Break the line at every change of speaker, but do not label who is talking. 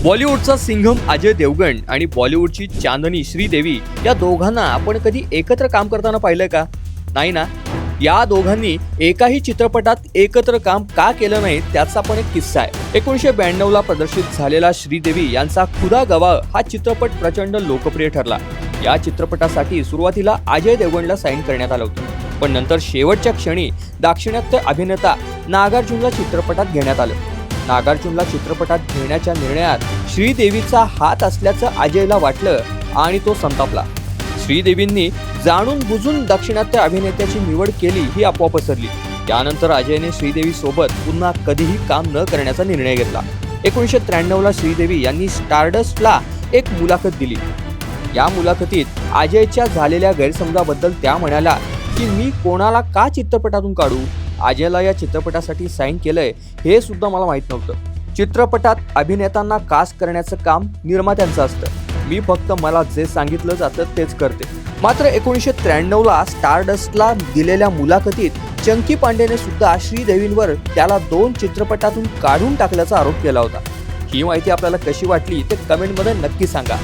बॉलिवूडचा सिंघम अजय देवगण आणि बॉलिवूडची चांदनी श्रीदेवी या दोघांना आपण कधी एकत्र काम करताना पाहिलंय का? नाही ना. या दोघांनी एकाही चित्रपटात एकत्र काम का केलं नाही त्याचा पण एक किस्सा आहे. 1992 ला प्रदर्शित झालेला श्रीदेवी यांचा खुदा गवाह हा चित्रपट प्रचंड लोकप्रिय ठरला. या चित्रपटासाठी सुरुवातीला अजय देवगणला साईन करण्यात आलं होतं, पण नंतर शेवटच्या क्षणी दाक्षिणात्य अभिनेता नागार्जुनला चित्रपटात घेण्यात आलं. नागार्जुनला चित्रपटात घेण्याच्या निर्णयात श्रीदेवीचा हात असल्याचं अजयला वाटलं आणि तो संतापला. श्रीदेवींनी जाणून बुजून दाक्षिणात्य अभिनेत्याची निवड केली ही अफवा पसरली. त्यानंतर अजयने श्रीदेवी सोबत पुन्हा कधीही काम न करण्याचा निर्णय घेतला. 1993 ला श्रीदेवी यांनी स्टारडस्टला एक मुलाखत दिली. या मुलाखतीत अजयच्या झालेल्या गैरसमजाबद्दल त्या म्हणाल्या की मी कोणाला का चित्रपटातून काढू? अजयला या चित्रपटासाठी साईन केलंय हे सुद्धा मला माहित नव्हतं. चित्रपटात अभिनेत्यांना कास्ट करण्याचं काम निर्मात्यांचं असतं. मी फक्त मला जे सांगितलं जातं तेच करते. मात्र 1993 ला स्टारडस्टला दिलेल्या मुलाखतीत चंकी पांडेने सुद्धा श्रीदेवींवर त्याला 2 चित्रपटातून काढून टाकल्याचा आरोप केला होता. ही माहिती आपल्याला कशी वाटली ते कमेंटमध्ये नक्की सांगा.